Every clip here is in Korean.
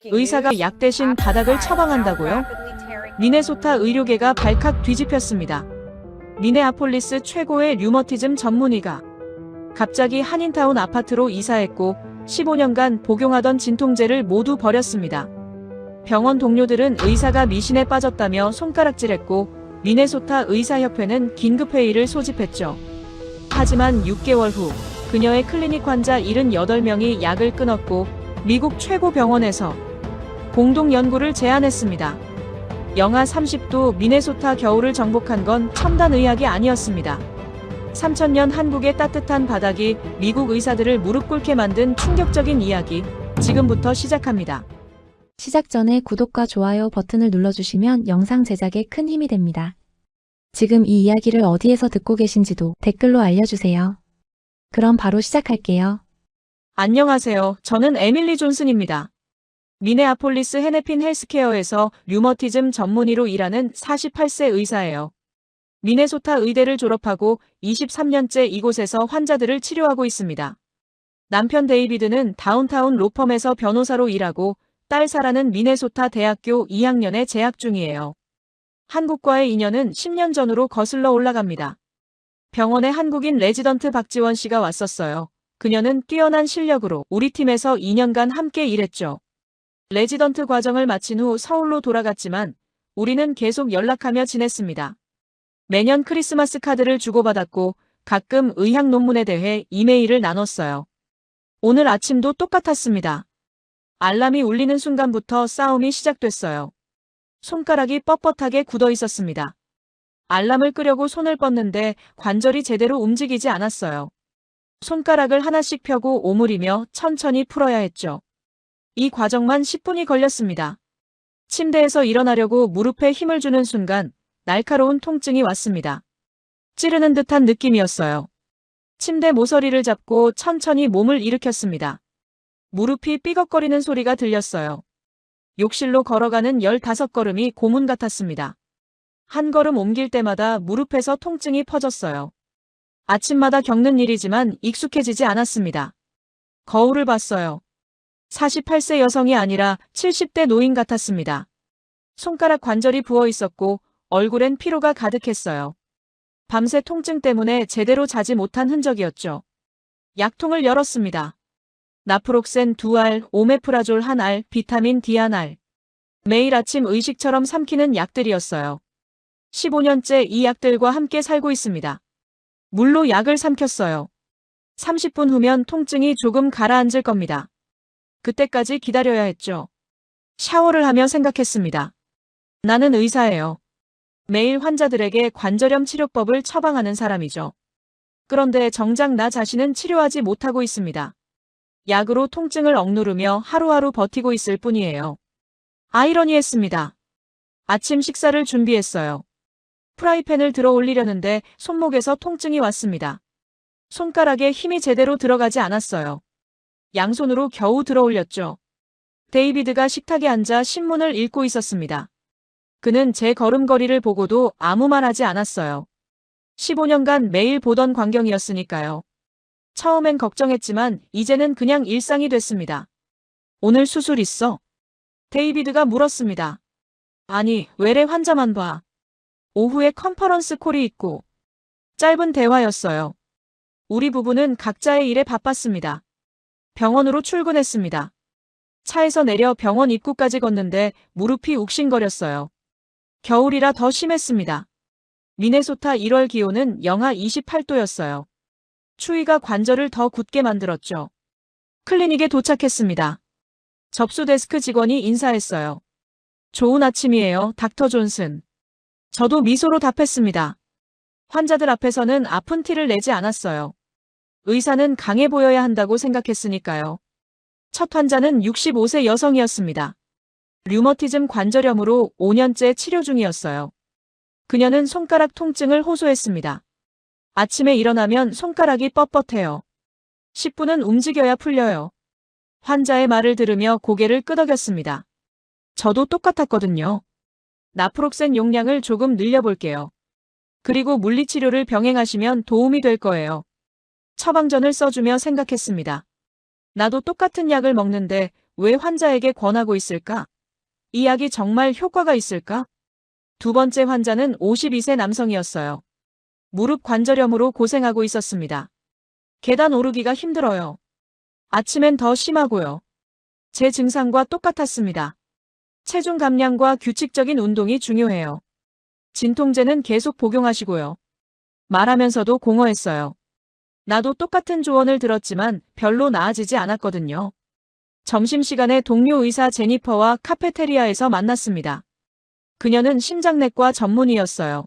의사가 약 대신 바닥을 처방한다고요? 미네소타 의료계가 발칵 뒤집혔습니다. 미네아폴리스 최고의 류머티즘 전문의가 갑자기 한인타운 아파트로 이사했고 15년간 복용하던 진통제를 모두 버렸습니다. 병원 동료들은 의사가 미신에 빠졌다며 손가락질했고 미네소타 의사협회는 긴급회의를 소집했죠. 하지만 6개월 후 그녀의 클리닉 환자 78명이 약을 끊었고 미국 최고 병원에서 공동 연구를 제안했습니다. 영하 30도 미네소타 겨울을 정복한 건 첨단 의학이 아니었습니다. 3000년 한국의 따뜻한 바닥이 미국 의사들을 무릎 꿇게 만든 충격적인 이야기, 지금부터 시작합니다. 시작 전에 구독과 좋아요 버튼을 눌러주시면 영상 제작에 큰 힘이 됩니다. 지금 이 이야기를 어디에서 듣고 계신지도 댓글로 알려주세요. 그럼 바로 시작할게요. 안녕하세요. 저는 에밀리 존슨입니다. 미네아폴리스 헤네핀 헬스케어에서 류머티즘 전문의로 일하는 48세 의사예요. 미네소타 의대를 졸업하고 23년째 이곳에서 환자들을 치료하고 있습니다. 남편 데이비드는 다운타운 로펌에서 변호사로 일하고 딸 사라는 미네소타 대학교 2학년에 재학 중이에요. 한국과의 인연은 10년 전으로 거슬러 올라갑니다. 병원에 한국인 레지던트 박지원 씨가 왔었어요. 그녀는 뛰어난 실력으로 우리 팀에서 2년간 함께 일했죠. 레지던트 과정을 마친 후 서울로 돌아갔지만 우리는 계속 연락하며 지냈습니다. 매년 크리스마스 카드를 주고받았고 가끔 의학 논문에 대해 이메일을 나눴어요. 오늘 아침도 똑같았습니다. 알람이 울리는 순간부터 싸움이 시작됐어요. 손가락이 뻣뻣하게 굳어 있었습니다. 알람을 끄려고 손을 뻗는데 관절이 제대로 움직이지 않았어요. 손가락을 하나씩 펴고 오므리며 천천히 풀어야 했죠. 이 과정만 10분이 걸렸습니다. 침대에서 일어나려고 무릎에 힘을 주는 순간 날카로운 통증이 왔습니다. 찌르는 듯한 느낌이었어요. 침대 모서리를 잡고 천천히 몸을 일으켰습니다. 무릎이 삐걱거리는 소리가 들렸어요. 욕실로 걸어가는 15걸음이 고문 같았습니다. 한 걸음 옮길 때마다 무릎에서 통증이 퍼졌어요. 아침마다 겪는 일이지만 익숙해지지 않았습니다. 거울을 봤어요. 48세 여성이 아니라 70대 노인 같았습니다. 손가락 관절이 부어 있었고 얼굴엔 피로가 가득했어요. 밤새 통증 때문에 제대로 자지 못한 흔적이었죠. 약통을 열었습니다. 나프록센 2알, 오메프라졸 1알, 비타민 D 1알. 매일 아침 의식처럼 삼키는 약들이었어요. 15년째 이 약들과 함께 살고 있습니다. 물로 약을 삼켰어요. 30분 후면 통증이 조금 가라앉을 겁니다. 그때까지 기다려야 했죠. 샤워를 하며 생각했습니다. 나는 의사예요. 매일 환자들에게 관절염 치료법을 처방하는 사람이죠. 그런데 정작 나 자신은 치료하지 못하고 있습니다. 약으로 통증을 억누르며 하루하루 버티고 있을 뿐이에요. 아이러니했습니다. 아침 식사를 준비했어요. 프라이팬을 들어 올리려는데 손목에서 통증이 왔습니다. 손가락에 힘이 제대로 들어가지 않았어요. 양손으로 겨우 들어 올렸죠. 데이비드가 식탁에 앉아 신문을 읽고 있었습니다. 그는 제 걸음걸이를 보고도 아무 말 하지 않았어요. 15년간 매일 보던 광경이었으니까요. 처음엔 걱정했지만 이제는 그냥 일상이 됐습니다. 오늘 수술 있어? 데이비드가 물었습니다. 아니, 외래 환자만 봐. 오후에 컨퍼런스 콜이 있고. 짧은 대화였어요. 우리 부부는 각자의 일에 바빴습니다. 병원으로 출근했습니다. 차에서 내려 병원 입구까지 걷는데 무릎이 욱신거렸어요. 겨울이라 더 심했습니다. 미네소타 1월 기온은 영하 28도였어요. 추위가 관절을 더 굳게 만들었죠. 클리닉에 도착했습니다. 접수 데스크 직원이 인사했어요. 좋은 아침이에요, 닥터 존슨. 저도 미소로 답했습니다. 환자들 앞에서는 아픈 티를 내지 않았어요. 의사는 강해 보여야 한다고 생각했으니까요. 첫 환자는 65세 여성이었습니다. 류머티즘 관절염으로 5년째 치료 중이었어요. 그녀는 손가락 통증을 호소했습니다. 아침에 일어나면 손가락이 뻣뻣해요. 10분은 움직여야 풀려요. 환자의 말을 들으며 고개를 끄덕였습니다. 저도 똑같았거든요. 나프록센 용량을 조금 늘려볼게요. 그리고 물리치료를 병행하시면 도움이 될 거예요. 처방전을 써주며 생각했습니다. 나도 똑같은 약을 먹는데 왜 환자에게 권하고 있을까? 이 약이 정말 효과가 있을까? 두 번째 환자는 52세 남성이었어요. 무릎 관절염으로 고생하고 있었습니다. 계단 오르기가 힘들어요. 아침엔 더 심하고요. 제 증상과 똑같았습니다. 체중 감량과 규칙적인 운동이 중요해요. 진통제는 계속 복용하시고요. 말하면서도 공허했어요. 나도 똑같은 조언을 들었지만 별로 나아지지 않았거든요. 점심시간에 동료 의사 제니퍼와 카페테리아에서 만났습니다. 그녀는 심장내과 전문의였어요.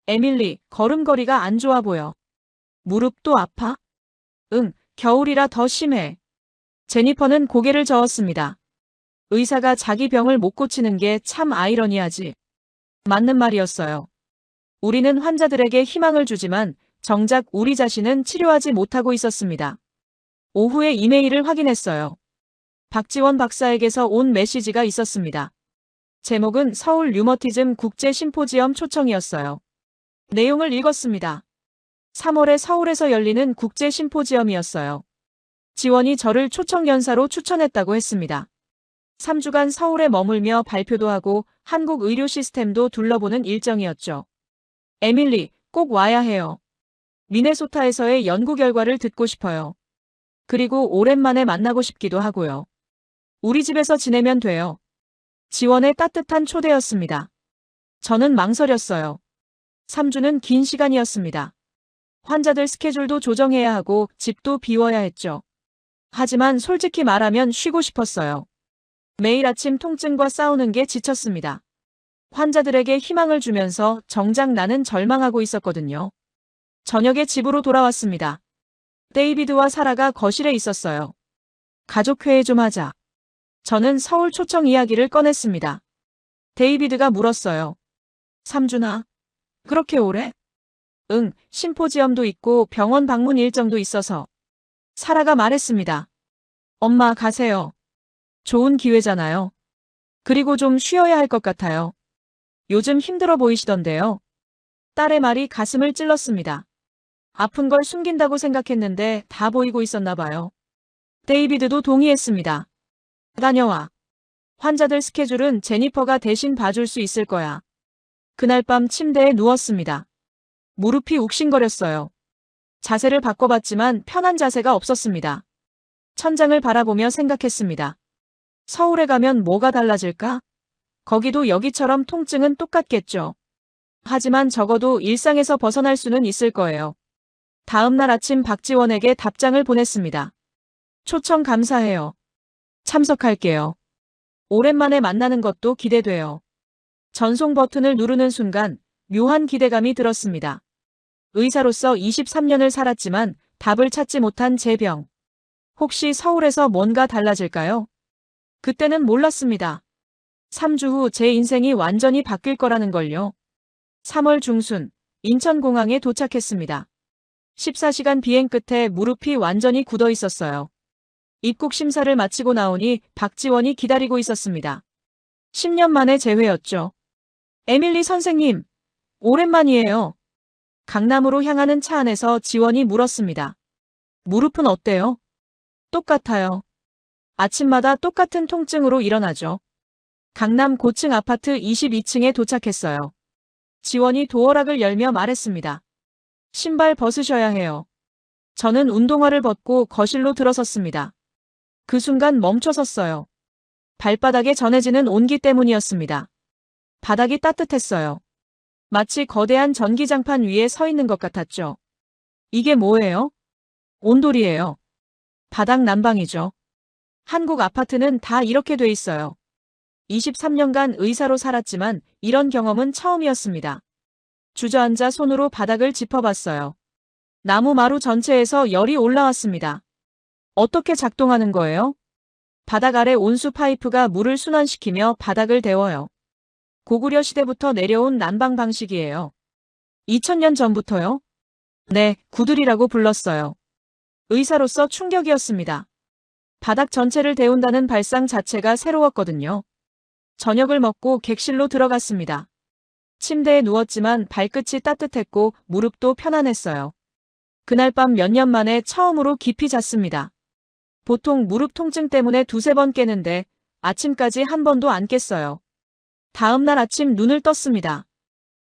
에밀리, 걸음걸이가 안 좋아 보여. 무릎도 아파? 응, 겨울이라 더 심해. 제니퍼는 고개를 저었습니다. 의사가 자기 병을 못 고치는 게 참 아이러니하지. 맞는 말이었어요. 우리는 환자들에게 희망을 주지만 정작 우리 자신은 치료하지 못하고 있었습니다. 오후에 이메일을 확인했어요. 박지원 박사에게서 온 메시지가 있었습니다. 제목은 서울 류머티즘 국제 심포지엄 초청이었어요. 내용을 읽었습니다. 3월에 서울에서 열리는 국제 심포지엄이었어요. 지원이 저를 초청 연사로 추천했다고 했습니다. 3주간 서울에 머물며 발표도 하고 한국 의료 시스템도 둘러보는 일정이었죠. 에밀리, 꼭 와야 해요. 미네소타에서의 연구 결과를 듣고 싶어요. 그리고 오랜만에 만나고 싶기도 하고요. 우리 집에서 지내면 돼요. 지원의 따뜻한 초대였습니다. 저는 망설였어요. 3주는 긴 시간이었습니다. 환자들 스케줄도 조정해야 하고 집도 비워야 했죠. 하지만 솔직히 말하면 쉬고 싶었어요. 매일 아침 통증과 싸우는 게 지쳤습니다. 환자들에게 희망을 주면서 정작 나는 절망하고 있었거든요. 저녁에 집으로 돌아왔습니다. 데이비드와 사라가 거실에 있었어요. 가족회의 좀 하자. 저는 서울 초청 이야기를 꺼냈습니다. 데이비드가 물었어요. 3주나? 그렇게 오래? 응, 심포지엄도 있고 병원 방문 일정도 있어서. 사라가 말했습니다. 엄마 가세요. 좋은 기회잖아요. 그리고 좀 쉬어야 할 것 같아요. 요즘 힘들어 보이시던데요. 딸의 말이 가슴을 찔렀습니다. 아픈 걸 숨긴다고 생각했는데 다 보이고 있었나 봐요. 데이비드도 동의했습니다. 다녀와. 환자들 스케줄은 제니퍼가 대신 봐줄 수 있을 거야. 그날 밤 침대에 누웠습니다. 무릎이 욱신거렸어요. 자세를 바꿔봤지만 편한 자세가 없었습니다. 천장을 바라보며 생각했습니다. 서울에 가면 뭐가 달라질까? 거기도 여기처럼 통증은 똑같겠죠. 하지만 적어도 일상에서 벗어날 수는 있을 거예요. 다음 날 아침 박지원에게 답장을 보냈습니다. 초청 감사해요. 참석할게요. 오랜만에 만나는 것도 기대돼요. 전송 버튼을 누르는 순간 묘한 기대감이 들었습니다. 의사로서 23년을 살았지만 답을 찾지 못한 제 병. 혹시 서울에서 뭔가 달라질까요? 그때는 몰랐습니다. 3주 후 제 인생이 완전히 바뀔 거라는 걸요. 3월 중순, 인천공항에 도착했습니다. 14시간 비행 끝에 무릎이 완전히 굳어 있었어요. 입국 심사를 마치고 나오니 박지원이 기다리고 있었습니다. 10년 만에 재회였죠. 에밀리 선생님, 오랜만이에요. 강남으로 향하는 차 안에서 지원이 물었습니다. 무릎은 어때요? 똑같아요. 아침마다 똑같은 통증으로 일어나죠. 강남 고층 아파트 22층에 도착했어요. 지원이 도어락을 열며 말했습니다. 신발 벗으셔야 해요. 저는 운동화를 벗고 거실로 들어섰습니다. 그 순간 멈춰섰어요. 발바닥에 전해지는 온기 때문이었습니다. 바닥이 따뜻했어요. 마치 거대한 전기장판 위에 서 있는 것 같았죠. 이게 뭐예요? 온돌이에요. 바닥 난방이죠. 한국 아파트는 다 이렇게 돼 있어요. 23년간 의사로 살았지만 이런 경험은 처음이었습니다. 주저앉아 손으로 바닥을 짚어봤어요. 나무 마루 전체에서 열이 올라왔습니다. 어떻게 작동하는 거예요? 바닥 아래 온수 파이프가 물을 순환시키며 바닥을 데워요. 고구려 시대부터 내려온 난방 방식이에요. 2000년 전부터요? 네, 구들이라고 불렀어요. 의사로서 충격이었습니다. 바닥 전체를 데운다는 발상 자체가 새로웠거든요. 저녁을 먹고 객실로 들어갔습니다. 침대에 누웠지만 발끝이 따뜻했고 무릎도 편안했어요. 그날 밤 몇 년 만에 처음으로 깊이 잤습니다. 보통 무릎 통증 때문에 두세 번 깨는데 아침까지 한 번도 안 깼어요. 다음 날 아침 눈을 떴습니다.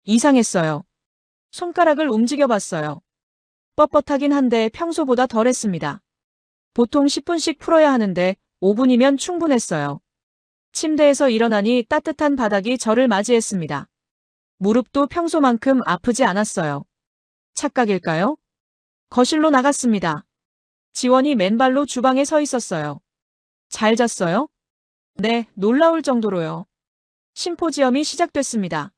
이상했어요. 손가락을 움직여 봤어요. 뻣뻣하긴 한데 평소보다 덜했습니다. 보통 10분씩 풀어야 하는데 5분이면 충분했어요. 침대에서 일어나니 따뜻한 바닥이 저를 맞이했습니다. 무릎도 평소만큼 아프지 않았어요. 착각일까요? 거실로 나갔습니다. 지원이 맨발로 주방에 서 있었어요. 잘 잤어요? 네, 놀라울 정도로요. 심포지엄이 시작됐습니다.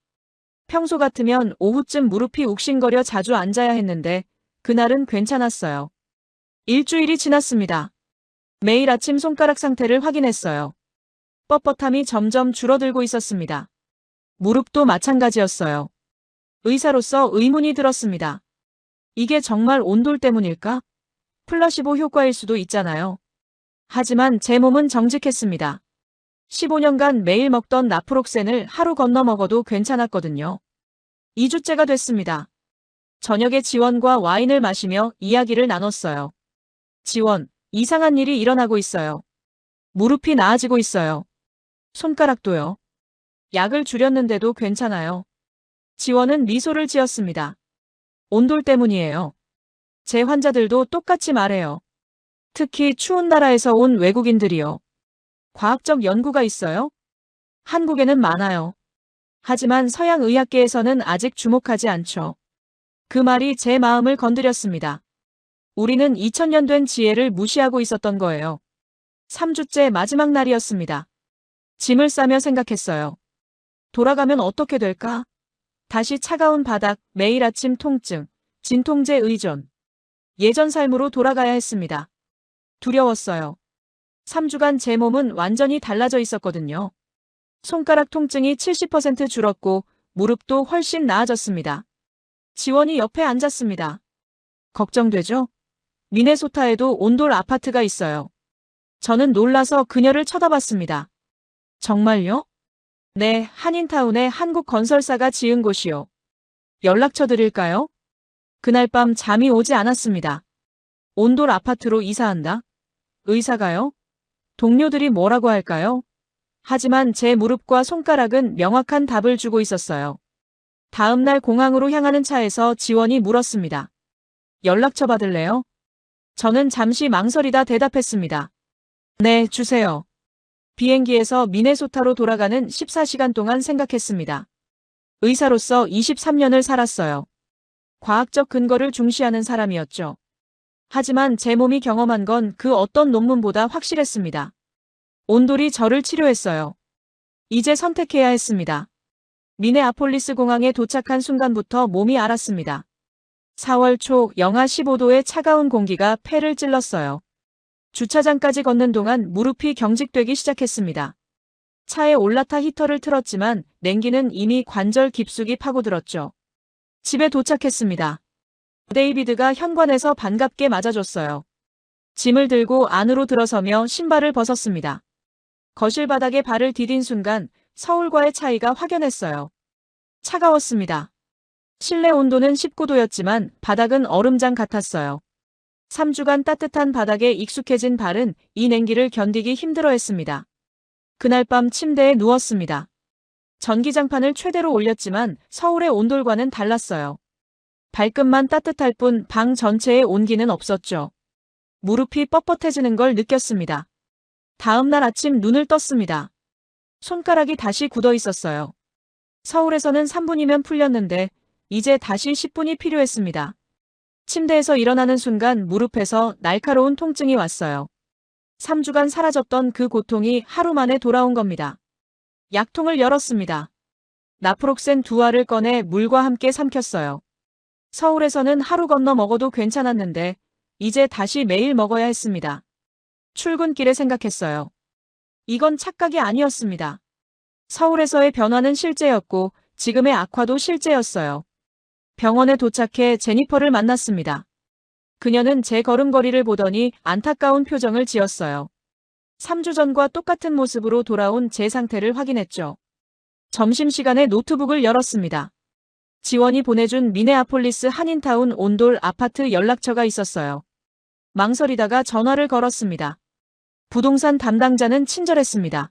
평소 같으면 오후쯤 무릎이 욱신거려 자주 앉아야 했는데 그날은 괜찮았어요. 일주일이 지났습니다. 매일 아침 손가락 상태를 확인했어요. 뻣뻣함이 점점 줄어들고 있었습니다. 무릎도 마찬가지였어요. 의사로서 의문이 들었습니다. 이게 정말 온돌 때문일까? 플라시보 효과일 수도 있잖아요. 하지만 제 몸은 정직했습니다. 15년간 매일 먹던 나프록센을 하루 건너 먹어도 괜찮았거든요. 2주째가 됐습니다. 저녁에 지원과 와인을 마시며 이야기를 나눴어요. 지원, 이상한 일이 일어나고 있어요. 무릎이 나아지고 있어요. 손가락도요. 약을 줄였는데도 괜찮아요. 지원은 미소를 지었습니다. 온돌 때문이에요. 제 환자들도 똑같이 말해요. 특히 추운 나라에서 온 외국인들이요. 과학적 연구가 있어요? 한국에는 많아요. 하지만 서양 의학계에서는 아직 주목하지 않죠. 그 말이 제 마음을 건드렸습니다. 우리는 2000년 된 지혜를 무시하고 있었던 거예요. 3주째 마지막 날이었습니다. 짐을 싸며 생각했어요. 돌아가면 어떻게 될까? 다시 차가운 바닥, 매일 아침 통증, 진통제 의존. 예전 삶으로 돌아가야 했습니다. 두려웠어요. 3주간 제 몸은 완전히 달라져 있었거든요. 손가락 통증이 70% 줄었고 무릎도 훨씬 나아졌습니다. 지원이 옆에 앉았습니다. 걱정되죠? 미네소타에도 온돌 아파트가 있어요. 저는 놀라서 그녀를 쳐다봤습니다. 정말요? 네, 한인타운에 한국 건설사가 지은 곳이요. 연락처 드릴까요? 그날 밤 잠이 오지 않았습니다. 온돌 아파트로 이사한다? 의사가요? 동료들이 뭐라고 할까요? 하지만 제 무릎과 손가락은 명확한 답을 주고 있었어요. 다음 날 공항으로 향하는 차에서 지원이 물었습니다. 연락처 받을래요? 저는 잠시 망설이다 대답했습니다. 네, 주세요. 비행기에서 미네소타로 돌아가는 14시간 동안 생각했습니다. 의사로서 23년을 살았어요. 과학적 근거를 중시하는 사람이었죠. 하지만 제 몸이 경험한 건 그 어떤 논문보다 확실했습니다. 온돌이 저를 치료했어요. 이제 선택해야 했습니다. 미네아폴리스 공항에 도착한 순간부터 몸이 알았습니다. 4월 초 영하 15도의 차가운 공기가 폐를 찔렀어요. 주차장까지 걷는 동안 무릎이 경직되기 시작했습니다. 차에 올라타 히터를 틀었지만 냉기는 이미 관절 깊숙이 파고들었죠. 집에 도착했습니다. 데이비드가 현관에서 반갑게 맞아줬어요. 짐을 들고 안으로 들어서며 신발을 벗었습니다. 거실 바닥에 발을 디딘 순간 서울과의 차이가 확연했어요. 차가웠습니다. 실내 온도는 19도였지만 바닥은 얼음장 같았어요. 3주간 따뜻한 바닥에 익숙해진 발은 이 냉기를 견디기 힘들어했습니다. 그날 밤 침대에 누웠습니다. 전기장판을 최대로 올렸지만 서울의 온돌과는 달랐어요. 발끝만 따뜻할 뿐 방 전체에 온기는 없었죠. 무릎이 뻣뻣해지는 걸 느꼈습니다. 다음 날 아침 눈을 떴습니다. 손가락이 다시 굳어 있었어요. 서울에서는 3분이면 풀렸는데 이제 다시 10분이 필요했습니다. 침대에서 일어나는 순간 무릎에서 날카로운 통증이 왔어요. 3주간 사라졌던 그 고통이 하루 만에 돌아온 겁니다. 약통을 열었습니다. 나프록센 2알을 꺼내 물과 함께 삼켰어요. 서울에서는 하루 건너 먹어도 괜찮았는데 이제 다시 매일 먹어야 했습니다. 출근길에 생각했어요. 이건 착각이 아니었습니다. 서울에서의 변화는 실제였고 지금의 악화도 실제였어요. 병원에 도착해 제니퍼를 만났습니다. 그녀는 제 걸음걸이를 보더니 안타까운 표정을 지었어요. 3주 전과 똑같은 모습으로 돌아온 제 상태를 확인했죠. 점심시간에 노트북을 열었습니다. 지원이 보내준 미네아폴리스 한인타운 온돌 아파트 연락처가 있었어요. 망설이다가 전화를 걸었습니다. 부동산 담당자는 친절했습니다.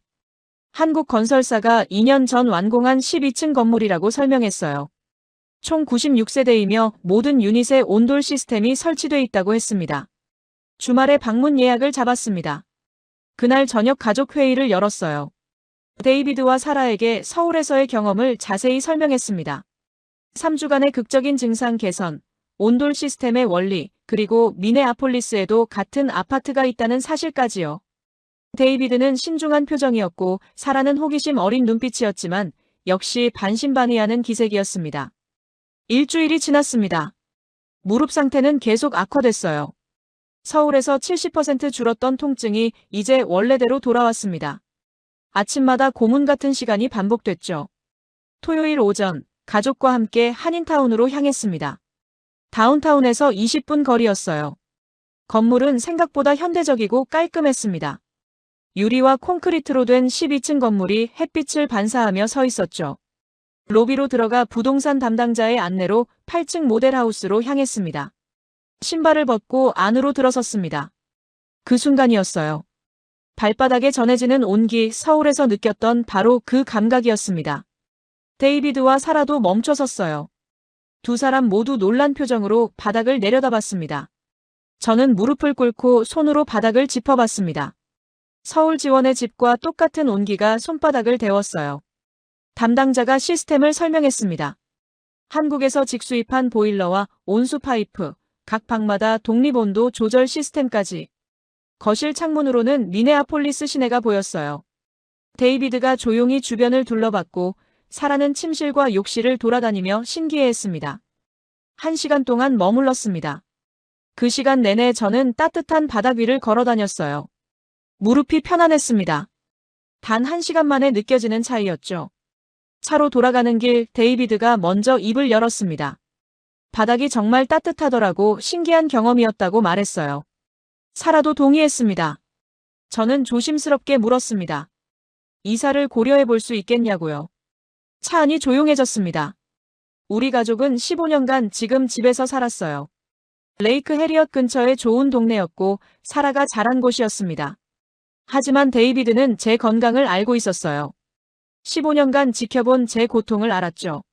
한국건설사가 2년 전 완공한 12층 건물이라고 설명했어요. 총 96세대이며 모든 유닛에 온돌 시스템이 설치돼 있다고 했습니다. 주말에 방문 예약을 잡았습니다. 그날 저녁 가족 회의를 열었어요. 데이비드와 사라에게 서울에서의 경험을 자세히 설명했습니다. 3주간의 극적인 증상 개선, 온돌 시스템의 원리, 그리고 미네아폴리스에도 같은 아파트가 있다는 사실까지요. 데이비드는 신중한 표정이었고 사라는 호기심 어린 눈빛이었지만 역시 반신반의하는 기색이었습니다. 일주일이 지났습니다. 무릎 상태는 계속 악화됐어요. 서울에서 70% 줄었던 통증이 이제 원래대로 돌아왔습니다. 아침마다 고문 같은 시간이 반복됐죠. 토요일 오전, 가족과 함께 한인타운으로 향했습니다. 다운타운에서 20분 거리였어요. 건물은 생각보다 현대적이고 깔끔했습니다. 유리와 콘크리트로 된 12층 건물이 햇빛을 반사하며 서 있었죠. 로비로 들어가 부동산 담당자의 안내로 8층 모델하우스로 향했습니다. 신발을 벗고 안으로 들어섰습니다. 그 순간이었어요. 발바닥에 전해지는 온기, 서울에서 느꼈던 바로 그 감각이었습니다. 데이비드와 사라도 멈춰섰어요. 두 사람 모두 놀란 표정으로 바닥을 내려다봤습니다. 저는 무릎을 꿇고 손으로 바닥을 짚어봤습니다. 서울 지원의 집과 똑같은 온기가 손바닥을 데웠어요. 담당자가 시스템을 설명했습니다. 한국에서 직수입한 보일러와 온수 파이프, 각 방마다 독립온도 조절 시스템까지. 거실 창문으로는 미네아폴리스 시내가 보였어요. 데이비드가 조용히 주변을 둘러봤고 사라는 침실과 욕실을 돌아다니며 신기해했습니다. 1시간 동안 머물렀습니다. 그 시간 내내 저는 따뜻한 바닥 위를 걸어다녔어요. 무릎이 편안했습니다. 단 1시간 만에 느껴지는 차이였죠. 차로 돌아가는 길 데이비드가 먼저 입을 열었습니다. 바닥이 정말 따뜻하더라고 신기한 경험이었다고 말했어요. 사라도 동의했습니다. 저는 조심스럽게 물었습니다. 이사를 고려해 볼 수 있겠냐고요. 차 안이 조용해졌습니다. 우리 가족은 15년간 지금 집에서 살았어요. 레이크 해리엇 근처의 좋은 동네였고 사라가 자란 곳이었습니다. 하지만 데이비드는 제 건강을 알고 있었어요. 15년간 지켜본 제 고통을 알았죠.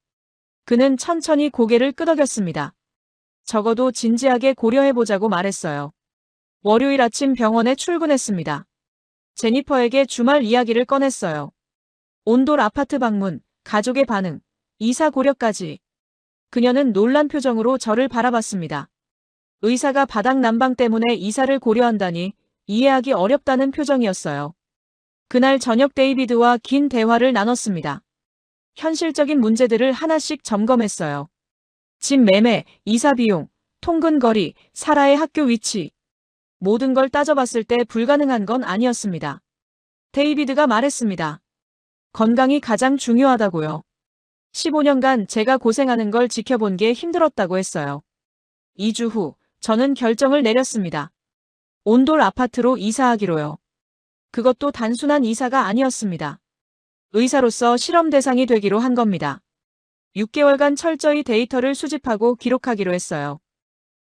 그는 천천히 고개를 끄덕였습니다. 적어도 진지하게 고려해보자고 말했어요. 월요일 아침 병원에 출근했습니다. 제니퍼에게 주말 이야기를 꺼냈어요. 온돌 아파트 방문, 가족의 반응, 이사 고려까지. 그녀는 놀란 표정으로 저를 바라봤습니다. 의사가 바닥 난방 때문에 이사를 고려한다니 이해하기 어렵다는 표정이었어요. 그날 저녁 데이비드와 긴 대화를 나눴습니다. 현실적인 문제들을 하나씩 점검했어요. 집 매매, 이사 비용, 통근 거리, 사라의 학교 위치. 모든 걸 따져봤을 때 불가능한 건 아니었습니다. 데이비드가 말했습니다. 건강이 가장 중요하다고요. 15년간 제가 고생하는 걸 지켜본 게 힘들었다고 했어요. 2주 후, 저는 결정을 내렸습니다. 온돌 아파트로 이사하기로요. 그것도 단순한 이사가 아니었습니다. 의사로서 실험 대상이 되기로 한 겁니다. 6개월간 철저히 데이터를 수집하고 기록하기로 했어요.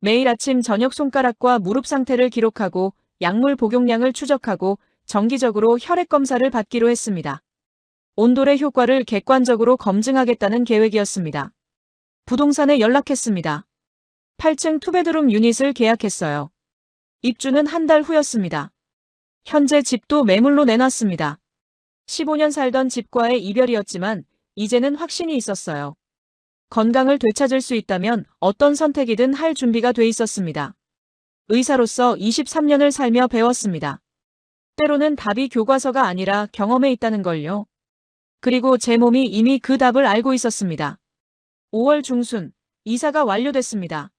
매일 아침 저녁 손가락과 무릎 상태를 기록하고 약물 복용량을 추적하고 정기적으로 혈액 검사를 받기로 했습니다. 온돌의 효과를 객관적으로 검증하겠다는 계획이었습니다. 부동산에 연락했습니다. 8층 투베드룸 유닛을 계약했어요. 입주는 한 달 후였습니다. 현재 집도 매물로 내놨습니다. 15년 살던 집과의 이별이었지만 이제는 확신이 있었어요. 건강을 되찾을 수 있다면 어떤 선택이든 할 준비가 돼 있었습니다. 의사로서 23년을 살며 배웠습니다. 때로는 답이 교과서가 아니라 경험에 있다는 걸요. 그리고 제 몸이 이미 그 답을 알고 있었습니다. 5월 중순, 이사가 완료됐습니다.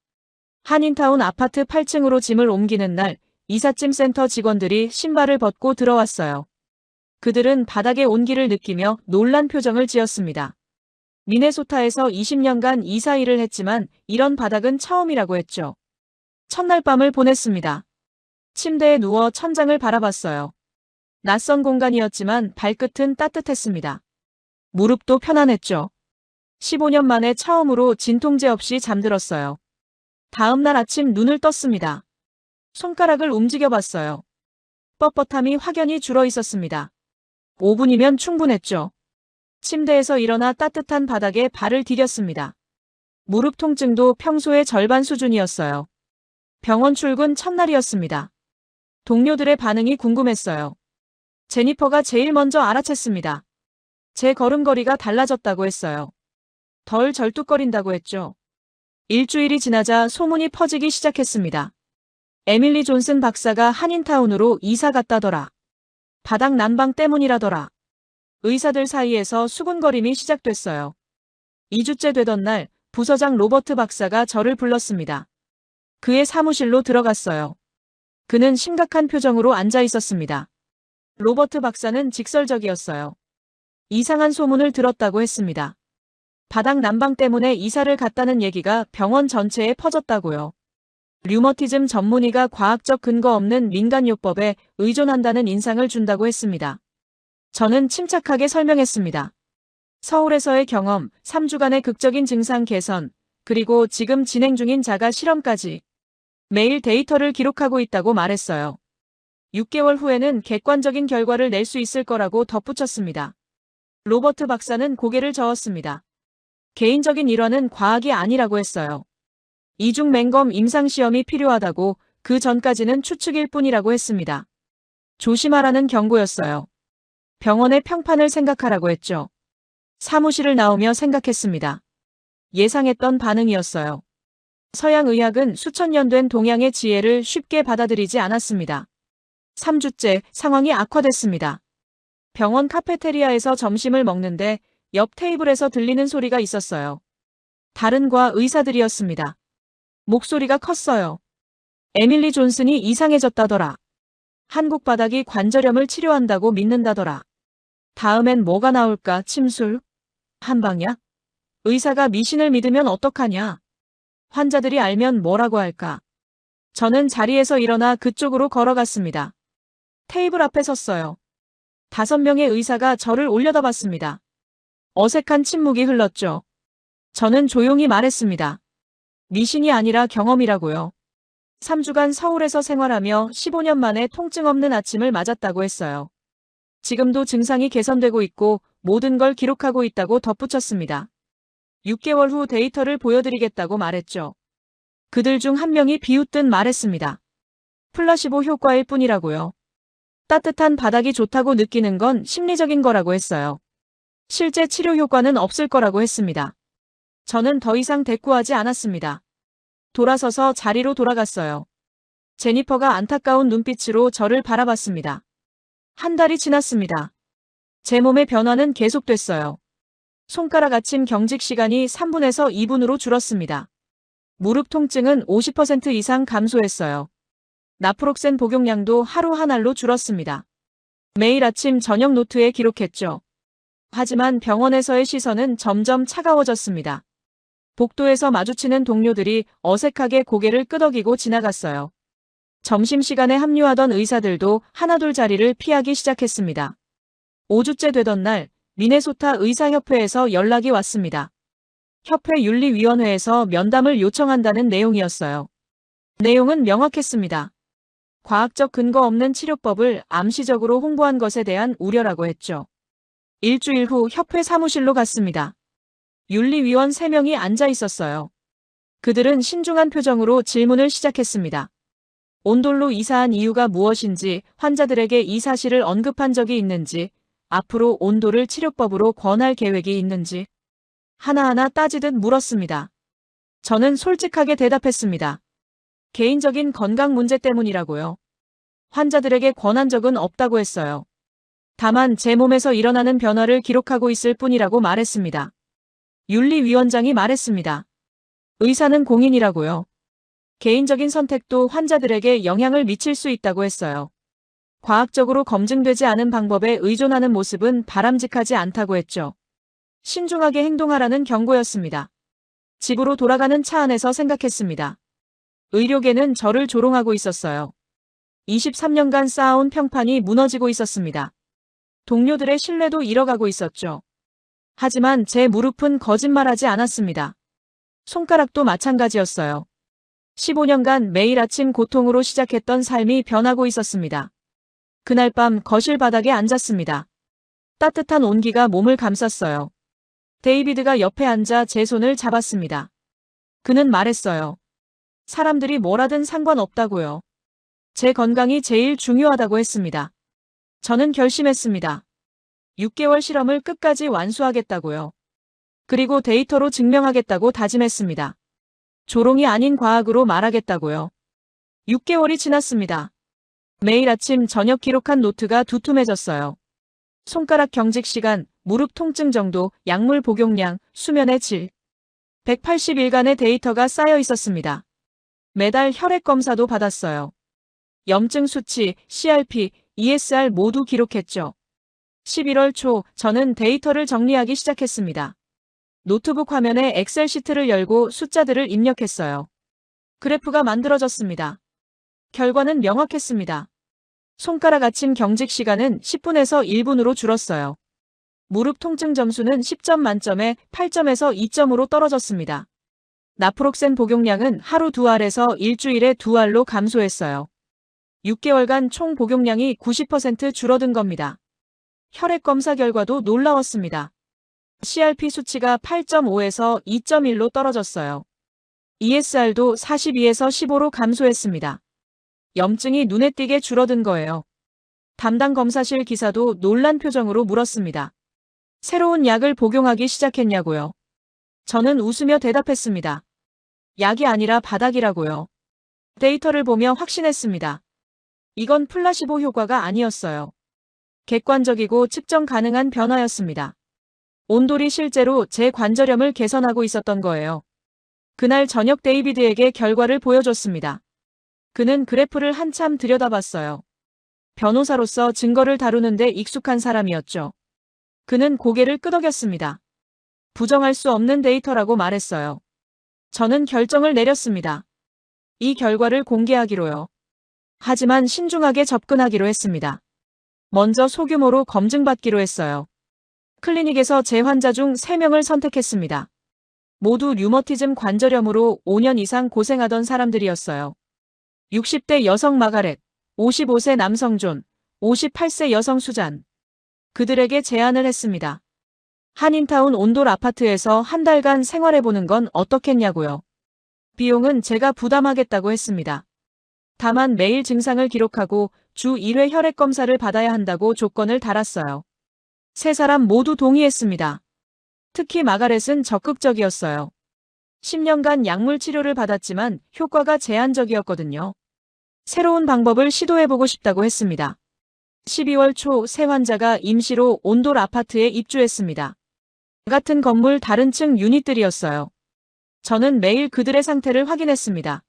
한인타운 아파트 8층으로 짐을 옮기는 날, 이삿짐 센터 직원들이 신발을 벗고 들어왔어요. 그들은 바닥의 온기를 느끼며 놀란 표정을 지었습니다. 미네소타에서 20년간 이사 일을 했지만 이런 바닥은 처음이라고 했죠. 첫날 밤을 보냈습니다. 침대에 누워 천장을 바라봤어요. 낯선 공간이었지만 발끝은 따뜻했습니다. 무릎도 편안했죠. 15년 만에 처음으로 진통제 없이 잠들었어요. 다음 날 아침 눈을 떴습니다. 손가락을 움직여 봤어요. 뻣뻣함이 확연히 줄어 있었습니다. 5분이면 충분했죠. 침대에서 일어나 따뜻한 바닥에 발을 디뎠습니다. 무릎 통증도 평소의 절반 수준이었어요. 병원 출근 첫날이었습니다. 동료들의 반응이 궁금했어요. 제니퍼가 제일 먼저 알아챘습니다. 제 걸음걸이가 달라졌다고 했어요. 덜 절뚝거린다고 했죠. 일주일이 지나자 소문이 퍼지기 시작했습니다. 에밀리 존슨 박사가 한인타운으로 이사 갔다더라. 바닥 난방 때문이라더라. 의사들 사이에서 수군거림이 시작됐어요. 2주째 되던 날 부서장 로버트 박사가 저를 불렀습니다. 그의 사무실로 들어갔어요. 그는 심각한 표정으로 앉아 있었습니다. 로버트 박사는 직설적이었어요. 이상한 소문을 들었다고 했습니다. 바닥 난방 때문에 이사를 갔다는 얘기가 병원 전체에 퍼졌다고요. 류머티즘 전문의가 과학적 근거 없는 민간요법에 의존한다는 인상을 준다고 했습니다. 저는 침착하게 설명했습니다. 서울에서의 경험, 3주간의 극적인 증상 개선, 그리고 지금 진행 중인 자가 실험까지 매일 데이터를 기록하고 있다고 말했어요. 6개월 후에는 객관적인 결과를 낼 수 있을 거라고 덧붙였습니다. 로버트 박사는 고개를 저었습니다. 개인적인 일화는 과학이 아니라고 했어요. 이중 맹검 임상시험이 필요하다고, 그 전까지는 추측일 뿐이라고 했습니다. 조심하라는 경고였어요. 병원의 평판을 생각하라고 했죠. 사무실을 나오며 생각했습니다. 예상했던 반응이었어요. 서양 의학은 수천 년 된 동양의 지혜를 쉽게 받아들이지 않았습니다. 3주째 상황이 악화됐습니다. 병원 카페테리아에서 점심을 먹는데 옆 테이블에서 들리는 소리가 있었어요. 다른 과 의사들이었습니다. 목소리가 컸어요. 에밀리 존슨이 이상해졌다더라. 한국 바닥이 관절염을 치료한다고 믿는다더라. 다음엔 뭐가 나올까? 침술? 한방약? 의사가 미신을 믿으면 어떡하냐? 환자들이 알면 뭐라고 할까? 저는 자리에서 일어나 그쪽으로 걸어갔습니다. 테이블 앞에 섰어요. 5명의 의사가 저를 올려다봤습니다. 어색한 침묵이 흘렀죠. 저는 조용히 말했습니다. 미신이 아니라 경험이라고요. 3주간 서울에서 생활하며 15년 만에 통증 없는 아침을 맞았다고 했어요. 지금도 증상이 개선되고 있고 모든 걸 기록하고 있다고 덧붙였습니다. 6개월 후 데이터를 보여드리겠다고 말했죠. 그들 중 한 명이 비웃듯 말했습니다. 플라시보 효과일 뿐이라고요. 따뜻한 바닥이 좋다고 느끼는 건 심리적인 거라고 했어요. 실제 치료 효과는 없을 거라고 했습니다. 저는 더 이상 대꾸하지 않았습니다. 돌아서서 자리로 돌아갔어요. 제니퍼가 안타까운 눈빛으로 저를 바라봤습니다. 한 달이 지났습니다. 제 몸의 변화는 계속됐어요. 손가락 아침 경직 시간이 3분에서 2분으로 줄었습니다. 무릎 통증은 50% 이상 감소했어요. 나프록센 복용량도 하루 한 알로 줄었습니다. 매일 아침 저녁 노트에 기록했죠. 하지만 병원에서의 시선은 점점 차가워졌습니다. 복도에서 마주치는 동료들이 어색하게 고개를 끄덕이고 지나갔어요. 점심시간에 합류하던 의사들도 하나둘 자리를 피하기 시작했습니다. 5주째 되던 날 미네소타 의사협회에서 연락이 왔습니다. 협회 윤리위원회에서 면담을 요청한다는 내용이었어요. 내용은 명확했습니다. 과학적 근거 없는 치료법을 암시적으로 홍보한 것에 대한 우려라고 했죠. 일주일 후 협회 사무실로 갔습니다. 윤리위원 3명이 앉아 있었어요. 그들은 신중한 표정으로 질문을 시작했습니다. 온돌로 이사한 이유가 무엇인지, 환자들에게 이 사실을 언급한 적이 있는지, 앞으로 온돌을 치료법으로 권할 계획이 있는지 하나하나 따지듯 물었습니다. 저는 솔직하게 대답했습니다. 개인적인 건강 문제 때문이라고요. 환자들에게 권한 적은 없다고 했어요. 다만 제 몸에서 일어나는 변화를 기록하고 있을 뿐이라고 말했습니다. 윤리위원장이 말했습니다. 의사는 공인이라고요. 개인적인 선택도 환자들에게 영향을 미칠 수 있다고 했어요. 과학적으로 검증되지 않은 방법에 의존하는 모습은 바람직하지 않다고 했죠. 신중하게 행동하라는 경고였습니다. 집으로 돌아가는 차 안에서 생각했습니다. 의료계는 저를 조롱하고 있었어요. 23년간 쌓아온 평판이 무너지고 있었습니다. 동료들의 신뢰도 잃어가고 있었죠. 하지만 제 무릎은 거짓말하지 않았습니다. 손가락도 마찬가지였어요. 15년간 매일 아침 고통으로 시작했던 삶이 변하고 있었습니다. 그날 밤 거실 바닥에 앉았습니다. 따뜻한 온기가 몸을 감쌌어요. 데이비드가 옆에 앉아 제 손을 잡았습니다. 그는 말했어요. 사람들이 뭐라든 상관없다고요. 제 건강이 제일 중요하다고 했습니다. 저는 결심했습니다. 6개월 실험을 끝까지 완수하겠다고요. 그리고 데이터로 증명하겠다고 다짐했습니다. 조롱이 아닌 과학으로 말하겠다고요. 6개월이 지났습니다. 매일 아침 저녁 기록한 노트가 두툼해졌어요. 손가락 경직 시간, 무릎 통증 정도, 약물 복용량, 수면의 질. 180일간의 데이터가 쌓여 있었습니다. 매달 혈액 검사도 받았어요. 염증 수치, CRP, ESR 모두 기록했죠. 11월 초 저는 데이터를 정리하기 시작했습니다. 노트북 화면에 엑셀 시트를 열고 숫자들을 입력했어요. 그래프가 만들어졌습니다. 결과는 명확했습니다. 손가락 아침 경직 시간은 10분에서 1분으로 줄었어요. 무릎 통증 점수는 10점 만점에 8점에서 2점으로 떨어졌습니다. 나프록센 복용량은 하루 2알에서 일주일에 2알로 감소했어요. 6개월간 총 복용량이 90% 줄어든 겁니다. 혈액 검사 결과도 놀라웠습니다. CRP 수치가 8.5에서 2.1로 떨어졌어요. ESR도 42에서 15로 감소했습니다. 염증이 눈에 띄게 줄어든 거예요. 담당 검사실 기사도 놀란 표정으로 물었습니다. 새로운 약을 복용하기 시작했냐고요. 저는 웃으며 대답했습니다. 약이 아니라 바닥이라고요. 데이터를 보며 확신했습니다. 이건 플라시보 효과가 아니었어요. 객관적이고 측정 가능한 변화였습니다. 온돌이 실제로 제 관절염을 개선하고 있었던 거예요. 그날 저녁 데이비드에게 결과를 보여줬습니다. 그는 그래프를 한참 들여다봤어요. 변호사로서 증거를 다루는데 익숙한 사람이었죠. 그는 고개를 끄덕였습니다. 부정할 수 없는 데이터라고 말했어요. 저는 결정을 내렸습니다. 이 결과를 공개하기로요. 하지만 신중하게 접근하기로 했습니다. 먼저 소규모로 검증받기로 했어요. 클리닉에서 제 환자 중 3명을 선택했습니다. 모두 류머티즘 관절염으로 5년 이상 고생하던 사람들이었어요. 60대 여성 마가렛, 55세 남성 존, 58세 여성 수잔. 그들에게 제안을 했습니다. 한인타운 온돌 아파트에서 한 달간 생활해보는 건 어떻겠냐고요. 비용은 제가 부담하겠다고 했습니다. 다만 매일 증상을 기록하고 주 1회 혈액 검사를 받아야 한다고 조건을 달았어요. 3사람 모두 동의했습니다. 특히 마가렛은 적극적이었어요. 10년간 약물 치료를 받았지만 효과가 제한적이었거든요. 새로운 방법을 시도해보고 싶다고 했습니다. 12월 초 새 환자가 임시로 온돌 아파트에 입주했습니다. 같은 건물 다른 층 유닛들이었어요. 저는 매일 그들의 상태를 확인했습니다.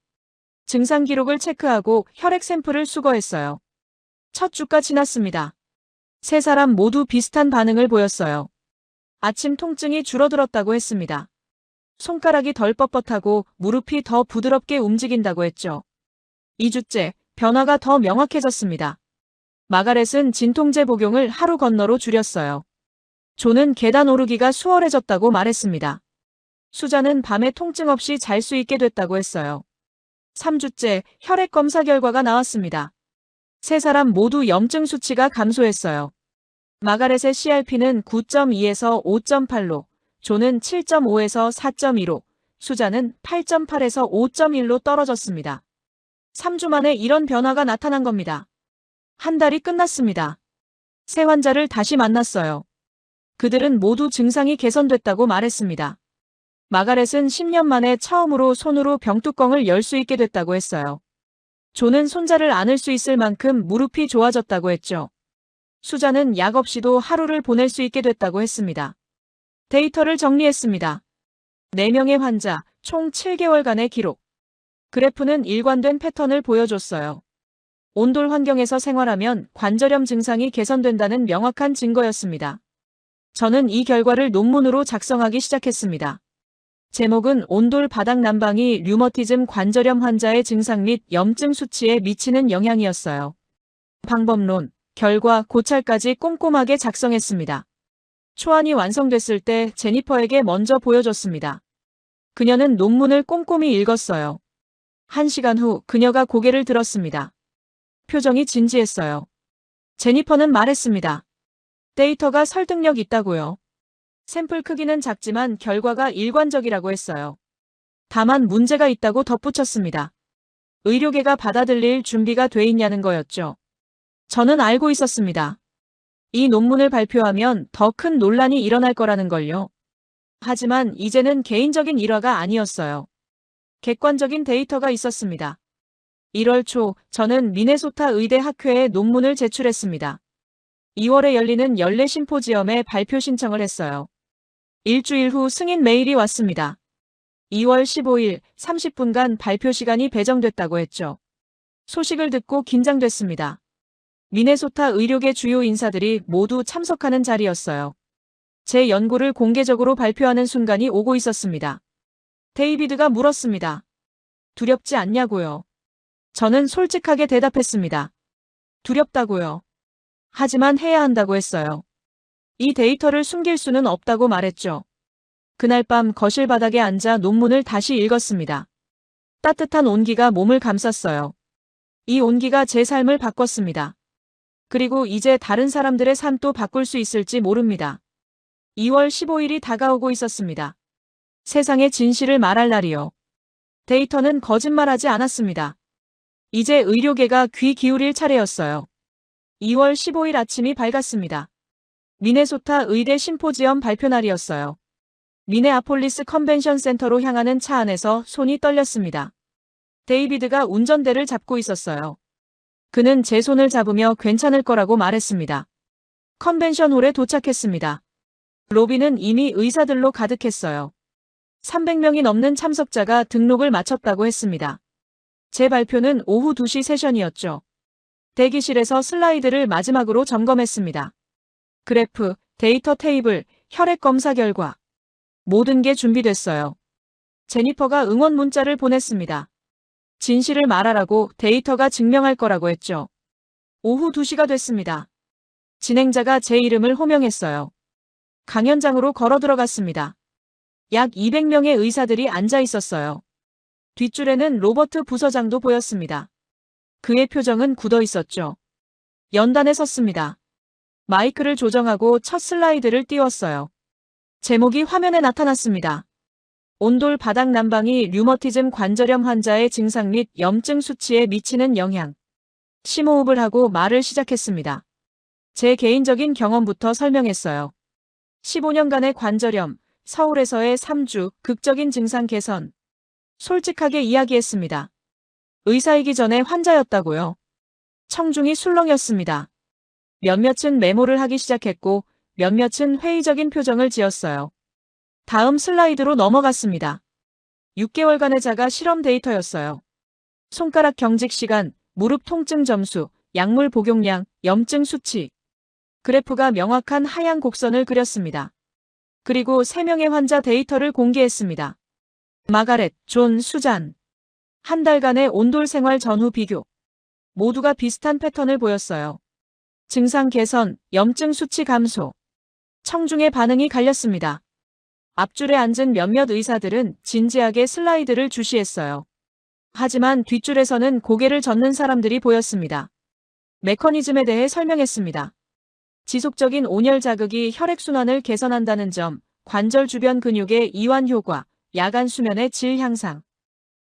증상 기록을 체크하고 혈액 샘플을 수거했어요. 첫 주가 지났습니다. 3사람 모두 비슷한 반응을 보였어요. 아침 통증이 줄어들었다고 했습니다. 손가락이 덜 뻣뻣하고 무릎이 더 부드럽게 움직인다고 했죠. 2주째, 변화가 더 명확해졌습니다. 마가렛은 진통제 복용을 하루 건너로 줄였어요. 존은 계단 오르기가 수월해졌다고 말했습니다. 수잔은 밤에 통증 없이 잘 수 있게 됐다고 했어요. 3주째, 혈액 검사 결과가 나왔습니다. 3사람 모두 염증 수치가 감소했어요. 마가렛의 CRP는 9.2에서 5.8로, 존은 7.5에서 4.2로, 수잔은 8.8에서 5.1로 떨어졌습니다. 3주 만에 이런 변화가 나타난 겁니다. 한 달이 끝났습니다. 새 환자를 다시 만났어요. 그들은 모두 증상이 개선됐다고 말했습니다. 마가렛은 10년 만에 처음으로 손으로 병뚜껑을 열 수 있게 됐다고 했어요. 존은 손자를 안을 수 있을 만큼 무릎이 좋아졌다고 했죠. 수잔은 약 없이도 하루를 보낼 수 있게 됐다고 했습니다. 데이터를 정리했습니다. 4명의 환자, 총 7개월간의 기록. 그래프는 일관된 패턴을 보여줬어요. 온돌 환경에서 생활하면 관절염 증상이 개선된다는 명확한 증거였습니다. 저는 이 결과를 논문으로 작성하기 시작했습니다. 제목은 온돌 바닥 난방이 류머티즘 관절염 환자의 증상 및 염증 수치에 미치는 영향이었어요. 방법론, 결과, 고찰까지 꼼꼼하게 작성했습니다. 초안이 완성됐을 때 제니퍼에게 먼저 보여줬습니다. 그녀는 논문을 꼼꼼히 읽었어요. 1시간 후 그녀가 고개를 들었습니다. 표정이 진지했어요. 제니퍼는 말했습니다. 데이터가 설득력 있다고요. 샘플 크기는 작지만 결과가 일관적이라고 했어요. 다만 문제가 있다고 덧붙였습니다. 의료계가 받아들일 준비가 돼 있냐는 거였죠. 저는 알고 있었습니다. 이 논문을 발표하면 더 큰 논란이 일어날 거라는 걸요. 하지만 이제는 개인적인 일화가 아니었어요. 객관적인 데이터가 있었습니다. 1월 초 저는 미네소타 의대 학회에 논문을 제출했습니다. 2월에 열리는 연례 심포지엄에 발표 신청을 했어요. 일주일 후 승인 메일이 왔습니다. 2월 15일 30분간 발표 시간이 배정됐다고 했죠. 소식을 듣고 긴장됐습니다. 미네소타 의료계 주요 인사들이 모두 참석하는 자리였어요. 제 연구를 공개적으로 발표하는 순간이 오고 있었습니다. 데이비드가 물었습니다. 두렵지 않냐고요. 저는 솔직하게 대답했습니다. 두렵다고요. 하지만 해야 한다고 했어요. 이 데이터를 숨길 수는 없다고 말했죠. 그날 밤 거실 바닥에 앉아 논문을 다시 읽었습니다. 따뜻한 온기가 몸을 감쌌어요. 이 온기가 제 삶을 바꿨습니다. 그리고 이제 다른 사람들의 삶도 바꿀 수 있을지 모릅니다. 2월 15일이 다가오고 있었습니다. 세상의 진실을 말할 날이요. 데이터는 거짓말하지 않았습니다. 이제 의료계가 귀 기울일 차례였어요. 2월 15일 아침이 밝았습니다. 미네소타 의대 심포지엄 발표 날이었어요. 미네아폴리스 컨벤션 센터로 향하는 차 안에서 손이 떨렸습니다. 데이비드가 운전대를 잡고 있었어요. 그는 제 손을 잡으며 괜찮을 거라고 말했습니다. 컨벤션 홀에 도착했습니다. 로비는 이미 의사들로 가득했어요. 300명이 넘는 참석자가 등록을 마쳤다고 했습니다. 제 발표는 오후 2시 세션이었죠. 대기실에서 슬라이드를 마지막으로 점검했습니다. 그래프, 데이터 테이블, 혈액 검사 결과. 모든 게 준비됐어요. 제니퍼가 응원 문자를 보냈습니다. 진실을 말하라고 데이터가 증명할 거라고 했죠. 오후 2시가 됐습니다. 진행자가 제 이름을 호명했어요. 강연장으로 걸어 들어갔습니다. 약 200명의 의사들이 앉아 있었어요. 뒷줄에는 로버트 부서장도 보였습니다. 그의 표정은 굳어 있었죠. 연단에 섰습니다. 마이크를 조정하고 첫 슬라이드를 띄웠어요. 제목이 화면에 나타났습니다. 온돌 바닥 난방이 류머티즘 관절염 환자의 증상 및 염증 수치에 미치는 영향. 심호흡을 하고 말을 시작했습니다. 제 개인적인 경험부터 설명했어요. 15년간의 관절염, 서울에서의 3주, 극적인 증상 개선. 솔직하게 이야기했습니다. 의사이기 전에 환자였다고요. 청중이 술렁였습니다. 몇몇은 메모를 하기 시작했고 몇몇은 회의적인 표정을 지었어요. 다음 슬라이드로 넘어갔습니다. 6개월간의 자가 실험 데이터였어요. 손가락 경직 시간, 무릎 통증 점수, 약물 복용량, 염증 수치. 그래프가 명확한 하향 곡선을 그렸습니다. 그리고 3명의 환자 데이터를 공개했습니다. 마가렛, 존, 수잔. 한 달간의 온돌 생활 전후 비교. 모두가 비슷한 패턴을 보였어요. 증상 개선, 염증 수치 감소. 청중의 반응이 갈렸습니다. 앞줄에 앉은 몇몇 의사들은 진지하게 슬라이드를 주시했어요. 하지만 뒷줄에서는 고개를 젓는 사람들이 보였습니다. 메커니즘에 대해 설명했습니다. 지속적인 온열 자극이 혈액순환을 개선한다는 점, 관절 주변 근육의 이완 효과, 야간 수면의 질 향상.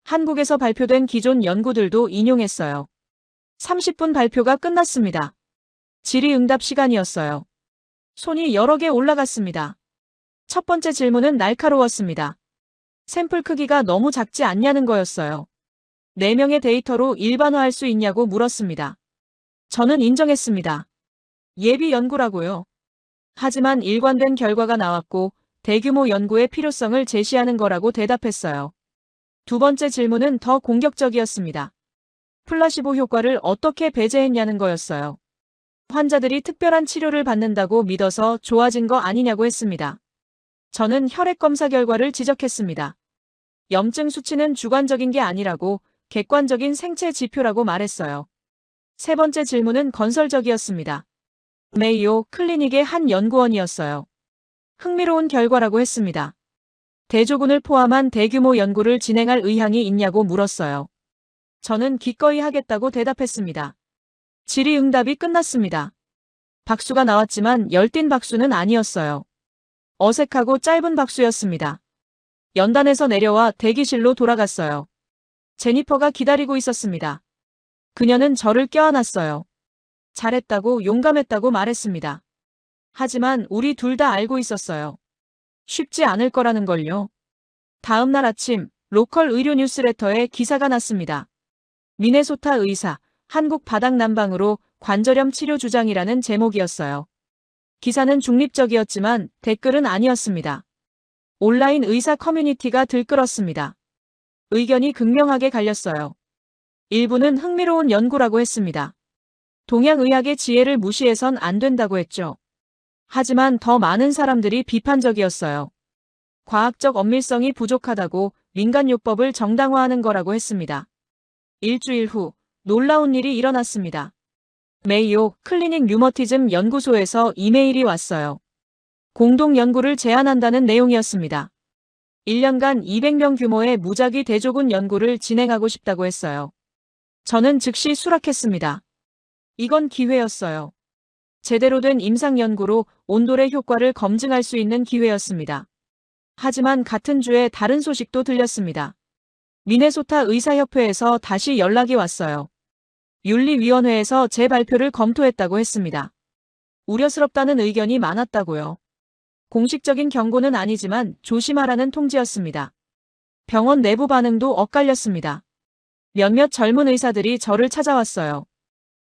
한국에서 발표된 기존 연구들도 인용했어요. 30분 발표가 끝났습니다. 질의응답 시간이었어요. 손이 여러 개 올라갔습니다. 첫 번째 질문은 날카로웠습니다. 샘플 크기가 너무 작지 않냐는 거였어요. 4명의 데이터로 일반화할 수 있냐고 물었습니다. 저는 인정했습니다. 예비 연구라고요. 하지만 일관된 결과가 나왔고 대규모 연구의 필요성을 제시하는 거라고 대답했어요. 두 번째 질문은 더 공격적이었습니다. 플라시보 효과를 어떻게 배제했냐는 거였어요. 환자들이 특별한 치료를 받는다고 믿어서 좋아진 거 아니냐고 했습니다. 저는 혈액 검사 결과를 지적했습니다. 염증 수치는 주관적인 게 아니라고 객관적인 생체 지표라고 말했어요. 세 번째 질문은 건설적이었습니다. 메이오 클리닉의 한 연구원이었어요. 흥미로운 결과라고 했습니다. 대조군을 포함한 대규모 연구를 진행할 의향이 있냐고 물었어요. 저는 기꺼이 하겠다고 대답했습니다. 질의응답이 끝났습니다. 박수가 나왔지만 열띤 박수는 아니었어요. 어색하고 짧은 박수였습니다. 연단에서 내려와 대기실로 돌아갔어요. 제니퍼가 기다리고 있었습니다. 그녀는 저를 껴안았어요. 잘했다고 용감했다고 말했습니다. 하지만 우리 둘 다 알고 있었어요. 쉽지 않을 거라는 걸요. 다음 날 아침 로컬 의료 뉴스레터에 기사가 났습니다. 미네소타 의사, 한국 바닥 난방으로 관절염 치료 주장이라는 제목이었어요. 기사는 중립적이었지만 댓글은 아니었습니다. 온라인 의사 커뮤니티가 들끓었습니다. 의견이 극명하게 갈렸어요. 일부는 흥미로운 연구라고 했습니다. 동양의학의 지혜를 무시해선 안 된다고 했죠. 하지만 더 많은 사람들이 비판적이었어요. 과학적 엄밀성이 부족하다고 민간요법을 정당화하는 거라고 했습니다. 일주일 후 놀라운 일이 일어났습니다. 메이오 클리닉 류머티즘 연구소에서 이메일이 왔어요. 공동 연구를 제안한다는 내용이었습니다. 1년간 200명 규모의 무작위 대조군 연구를 진행하고 싶다고 했어요. 저는 즉시 수락했습니다. 이건 기회였어요. 제대로 된 임상 연구로 온돌의 효과를 검증할 수 있는 기회였습니다. 하지만 같은 주에 다른 소식도 들렸습니다. 미네소타 의사협회에서 다시 연락이 왔어요. 윤리위원회에서 제 발표를 검토했다고 했습니다. 우려스럽다는 의견이 많았다고요. 공식적인 경고는 아니지만 조심하라는 통지였습니다. 병원 내부 반응도 엇갈렸습니다. 몇몇 젊은 의사들이 저를 찾아왔어요.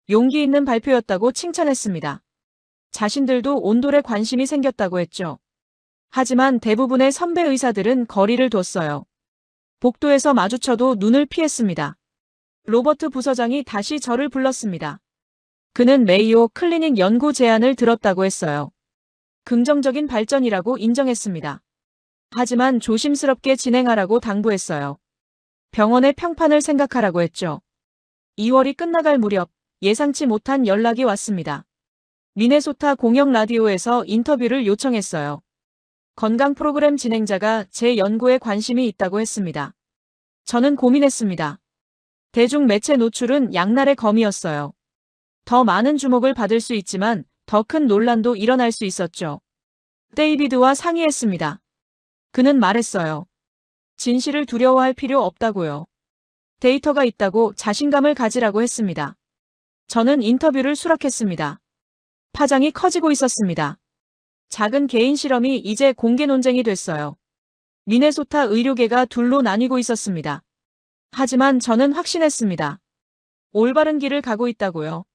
용기 있는 발표였다고 칭찬했습니다. 자신들도 온돌에 관심이 생겼다고 했죠. 하지만 대부분의 선배 의사들은 거리를 뒀어요. 복도에서 마주쳐도 눈을 피했습니다. 로버트 부서장이 다시 저를 불렀습니다. 그는 메이오 클리닉 연구 제안을 들었다고 했어요. 긍정적인 발전이라고 인정했습니다. 하지만 조심스럽게 진행하라고 당부했어요. 병원의 평판을 생각하라고 했죠. 2월이 끝나갈 무렵 예상치 못한 연락이 왔습니다. 미네소타 공영 라디오에서 인터뷰를 요청했어요. 건강 프로그램 진행자가 제 연구에 관심이 있다고 했습니다. 저는 고민했습니다. 대중 매체 노출은 양날의 검이었어요. 더 많은 주목을 받을 수 있지만 더 큰 논란도 일어날 수 있었죠. 데이비드와 상의했습니다. 그는 말했어요. 진실을 두려워할 필요 없다고요. 데이터가 있다고 자신감을 가지라고 했습니다. 저는 인터뷰를 수락했습니다. 파장이 커지고 있었습니다. 작은 개인 실험이 이제 공개 논쟁이 됐어요. 미네소타 의료계가 둘로 나뉘고 있었습니다. 하지만 저는 확신했습니다. 올바른 길을 가고 있다고요.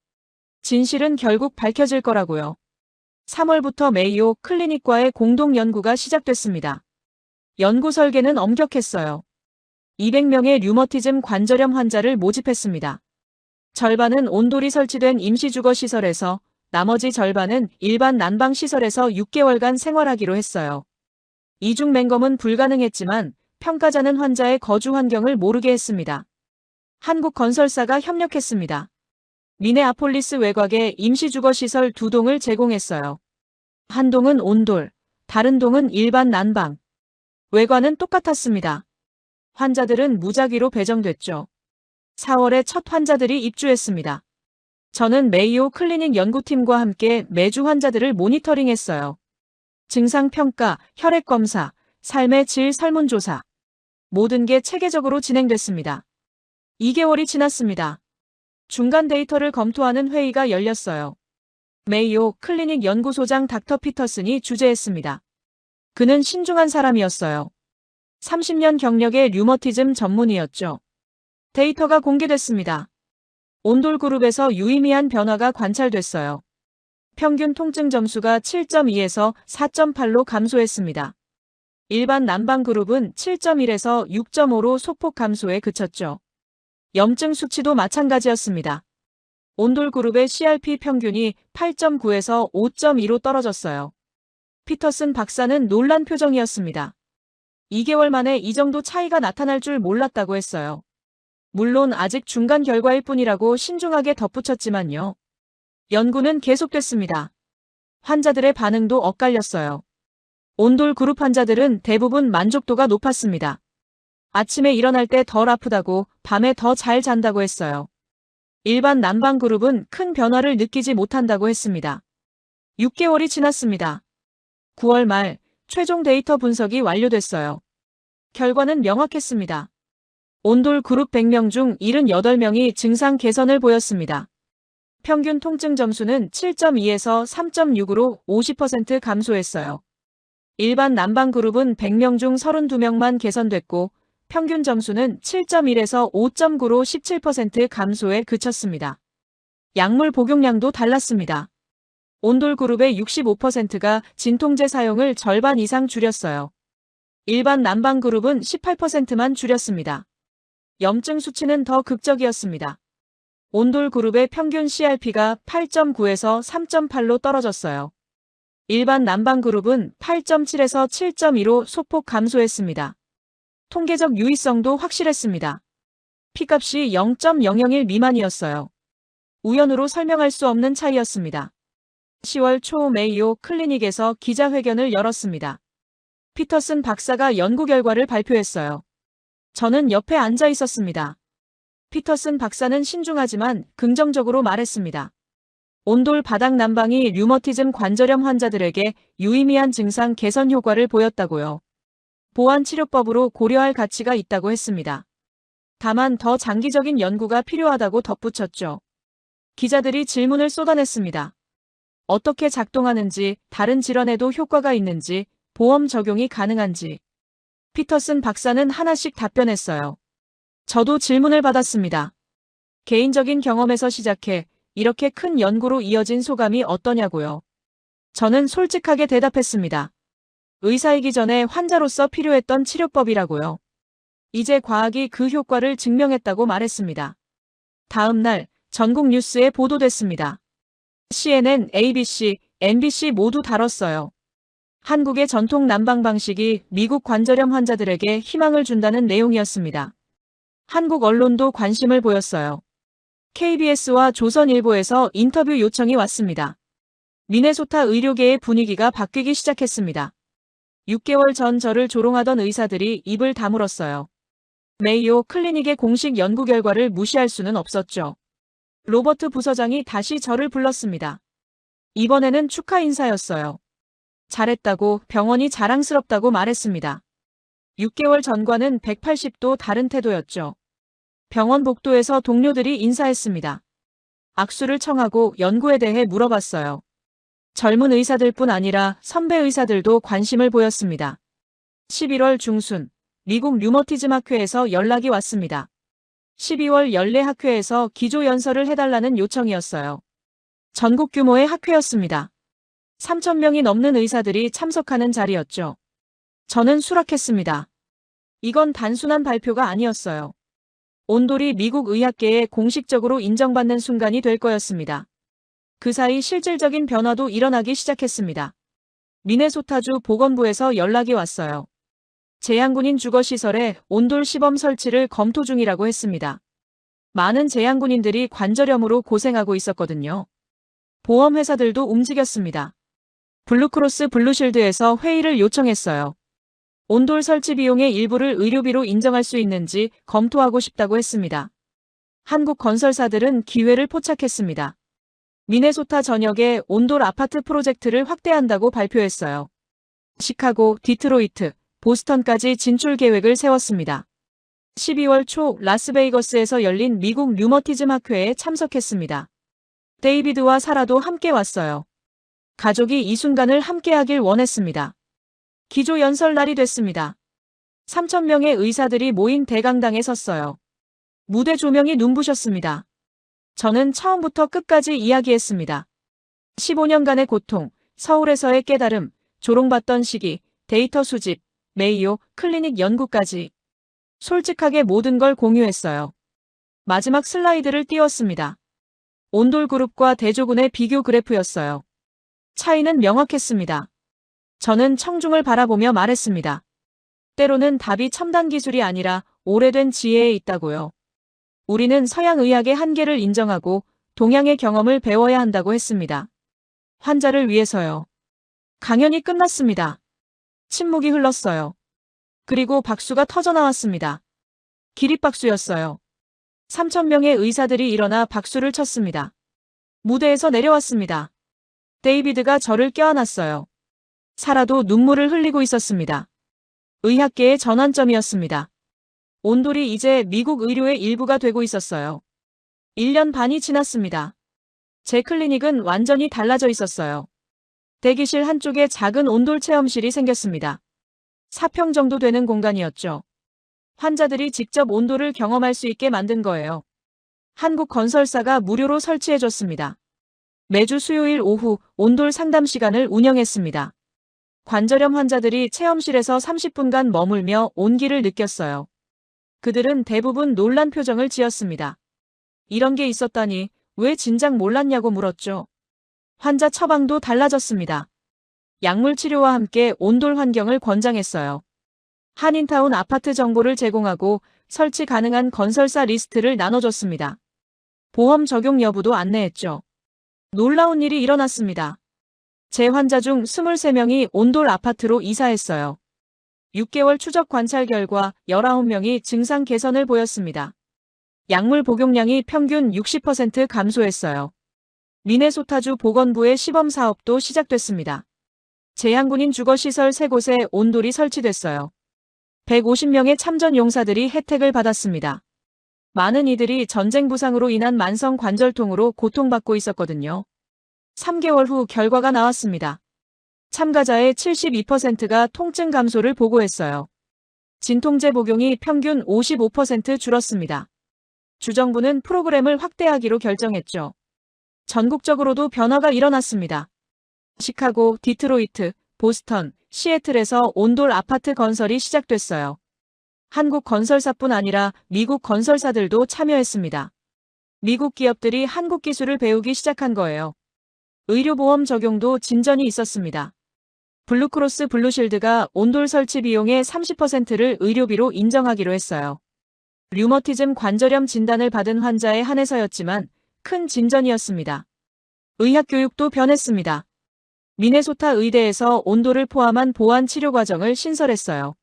진실은 결국 밝혀질 거라고요. 3월부터 메이오 클리닉과의 공동 연구가 시작됐습니다. 연구 설계는 엄격했어요. 200명의 류머티즘 관절염 환자를 모집했습니다. 절반은 온돌이 설치된 임시주거시설에서, 나머지 절반은 일반 난방시설에서 6개월간 생활하기로 했어요. 이중 맹검은 불가능했지만 평가자는 환자의 거주 환경을 모르게 했습니다. 한국 건설사가 협력했습니다. 미네아폴리스 외곽에 임시주거시설 2동을 제공했어요. 한 동은 온돌, 다른 동은 일반 난방. 외관은 똑같았습니다. 환자들은 무작위로 배정됐죠. 4월에 첫 환자들이 입주했습니다. 저는 메이오 클리닉 연구팀과 함께 매주 환자들을 모니터링했어요. 증상 평가, 혈액 검사, 삶의 질 설문조사. 모든 게 체계적으로 진행됐습니다. 2개월이 지났습니다. 중간 데이터를 검토하는 회의가 열렸어요. 메이오 클리닉 연구소장 닥터 피터슨이 주재했습니다. 그는 신중한 사람이었어요. 30년 경력의 류머티즘 전문의였죠. 데이터가 공개됐습니다. 온돌 그룹에서 유의미한 변화가 관찰됐어요. 평균 통증 점수가 7.2에서 4.8로 감소했습니다. 일반 난방 그룹은 7.1에서 6.5로 소폭 감소에 그쳤죠. 염증 수치도 마찬가지였습니다. 온돌 그룹의 CRP 평균이 8.9에서 5.2로 떨어졌어요. 피터슨 박사는 놀란 표정이었습니다. 2개월 만에 이 정도 차이가 나타날 줄 몰랐다고 했어요. 물론 아직 중간 결과일 뿐이라고 신중하게 덧붙였지만요. 연구는 계속됐습니다. 환자들의 반응도 엇갈렸어요. 온돌 그룹 환자들은 대부분 만족도가 높았습니다. 아침에 일어날 때 덜 아프다고, 밤에 더 잘 잔다고 했어요. 일반 난방그룹은 큰 변화를 느끼지 못한다고 했습니다. 6개월이 지났습니다. 9월 말 최종 데이터 분석이 완료됐어요. 결과는 명확했습니다. 온돌 그룹 100명 중 78명이 증상 개선을 보였습니다. 평균 통증 점수는 7.2에서 3.6으로 50% 감소했어요. 일반 난방 그룹은 100명 중 32명만 개선됐고 평균 점수는 7.1에서 5.9로 17% 감소에 그쳤습니다. 약물 복용량도 달랐습니다. 온돌 그룹의 65%가 진통제 사용을 절반 이상 줄였어요. 일반 난방 그룹은 18%만 줄였습니다. 염증 수치는 더 극적이었습니다. 온돌 그룹의 평균 CRP가 8.9에서 3.8로 떨어졌어요. 일반 난방 그룹은 8.7에서 7.2로 소폭 감소했습니다. 통계적 유의성도 확실했습니다. P값이 0.001 미만이었어요. 우연으로 설명할 수 없는 차이였습니다. 10월 초 메이오 클리닉에서 기자회견을 열었습니다. 피터슨 박사가 연구 결과를 발표했어요. 저는 옆에 앉아 있었습니다. 피터슨 박사는 신중하지만 긍정적으로 말했습니다. 온돌 바닥 난방이 류머티즘 관절염 환자들에게 유의미한 증상 개선 효과를 보였다고요. 보완 치료법으로 고려할 가치가 있다고 했습니다. 다만 더 장기적인 연구가 필요하다고 덧붙였죠. 기자들이 질문을 쏟아냈습니다. 어떻게 작동하는지, 다른 질환에도 효과가 있는지, 보험 적용이 가능한지. 피터슨 박사는 하나씩 답변했어요. 저도 질문을 받았습니다. 개인적인 경험에서 시작해 이렇게 큰 연구로 이어진 소감이 어떠냐고요. 저는 솔직하게 대답했습니다. 의사이기 전에 환자로서 필요했던 치료법이라고요. 이제 과학이 그 효과를 증명했다고 말했습니다. 다음 날 전국 뉴스에 보도됐습니다. CNN, ABC, NBC 모두 다뤘어요. 한국의 전통 난방 방식이 미국 관절염 환자들에게 희망을 준다는 내용이었습니다. 한국 언론도 관심을 보였어요. KBS와 조선일보에서 인터뷰 요청이 왔습니다. 미네소타 의료계의 분위기가 바뀌기 시작했습니다. 6개월 전 저를 조롱하던 의사들이 입을 다물었어요. 메이오 클리닉의 공식 연구 결과를 무시할 수는 없었죠. 로버트 부서장이 다시 저를 불렀습니다. 이번에는 축하 인사였어요. 잘했다고, 병원이 자랑스럽다고 말했습니다. 6개월 전과는 180도 다른 태도였죠. 병원 복도에서 동료들이 인사했습니다. 악수를 청하고 연구에 대해 물어봤어요. 젊은 의사들뿐 아니라 선배 의사들도 관심을 보였습니다. 11월 중순, 미국 류머티즘 학회에서 연락이 왔습니다. 12월 연례 학회에서 기조 연설을 해달라는 요청이었어요. 전국 규모의 학회였습니다. 3,000명이 넘는 의사들이 참석하는 자리였죠. 저는 수락했습니다. 이건 단순한 발표가 아니었어요. 온돌이 미국 의학계에 공식적으로 인정받는 순간이 될 거였습니다. 그 사이 실질적인 변화도 일어나기 시작했습니다. 미네소타주 보건부에서 연락이 왔어요. 제향군인 주거시설에 온돌 시범 설치를 검토 중이라고 했습니다. 많은 제향군인들이 관절염으로 고생하고 있었거든요. 보험회사들도 움직였습니다. 블루크로스 블루실드에서 회의를 요청했어요. 온돌 설치 비용의 일부를 의료비로 인정할 수 있는지 검토하고 싶다고 했습니다. 한국 건설사들은 기회를 포착했습니다. 미네소타 전역에 온돌 아파트 프로젝트를 확대한다고 발표했어요. 시카고, 디트로이트, 보스턴까지 진출 계획을 세웠습니다. 12월 초 라스베이거스에서 열린 미국 류머티즘 학회에 참석했습니다. 데이비드와 사라도 함께 왔어요. 가족이 이 순간을 함께하길 원했습니다. 기조 연설 날이 됐습니다. 3,000명의 의사들이 모인 대강당에 섰어요. 무대 조명이 눈부셨습니다. 저는 처음부터 끝까지 이야기했습니다. 15년간의 고통, 서울에서의 깨달음, 조롱받던 시기, 데이터 수집, 메이오 클리닉 연구까지. 솔직하게 모든 걸 공유했어요. 마지막 슬라이드를 띄웠습니다. 온돌 그룹과 대조군의 비교 그래프였어요. 차이는 명확했습니다. 저는 청중을 바라보며 말했습니다. 때로는 답이 첨단 기술이 아니라 오래된 지혜에 있다고요. 우리는 서양 의학의 한계를 인정하고 동양의 경험을 배워야 한다고 했습니다. 환자를 위해서요. 강연이 끝났습니다. 침묵이 흘렀어요. 그리고 박수가 터져 나왔습니다. 기립박수였어요. 3,000명의 의사들이 일어나 박수를 쳤습니다. 무대에서 내려왔습니다. 데이비드가 저를 껴안았어요. 사라도 눈물을 흘리고 있었습니다. 의학계의 전환점이었습니다. 온돌이 이제 미국 의료의 일부가 되고 있었어요. 1년 반이 지났습니다. 제 클리닉은 완전히 달라져 있었어요. 대기실 한쪽에 작은 온돌 체험실이 생겼습니다. 4평 정도 되는 공간이었죠. 환자들이 직접 온돌을 경험할 수 있게 만든 거예요. 한국 건설사가 무료로 설치해줬습니다. 매주 수요일 오후 온돌 상담 시간을 운영했습니다. 관절염 환자들이 체험실에서 30분간 머물며 온기를 느꼈어요. 그들은 대부분 놀란 표정을 지었습니다. 이런 게 있었다니 왜 진작 몰랐냐고 물었죠. 환자 처방도 달라졌습니다. 약물 치료와 함께 온돌 환경을 권장했어요. 한인타운 아파트 정보를 제공하고 설치 가능한 건설사 리스트를 나눠줬습니다. 보험 적용 여부도 안내했죠. 놀라운 일이 일어났습니다. 제 환자 중 23명이 온돌 아파트로 이사했어요. 6개월 추적 관찰 결과 19명이 증상 개선을 보였습니다. 약물 복용량이 평균 60% 감소했어요. 미네소타주 보건부의 시범 사업도 시작됐습니다. 재향군인 주거시설 3곳에 온돌이 설치됐어요. 150명의 참전 용사들이 혜택을 받았습니다. 많은 이들이 전쟁 부상으로 인한 만성 관절통으로 고통받고 있었거든요. 3개월 후 결과가 나왔습니다. 참가자의 72%가 통증 감소를 보고했어요. 진통제 복용이 평균 55% 줄었습니다. 주정부는 프로그램을 확대하기로 결정했죠. 전국적으로도 변화가 일어났습니다. 시카고, 디트로이트, 보스턴, 시애틀에서 온돌 아파트 건설이 시작됐어요. 한국 건설사뿐 아니라 미국 건설사들도 참여했습니다. 미국 기업들이 한국 기술을 배우기 시작한 거예요. 의료보험 적용도 진전이 있었습니다. 블루크로스 블루실드가 온돌 설치 비용의 30%를 의료비로 인정하기로 했어요. 류머티즘 관절염 진단을 받은 환자에 한해서였지만 큰 진전이었습니다. 의학 교육도 변했습니다. 미네소타 의대에서 온돌을 포함한 보완 치료 과정을 신설했어요.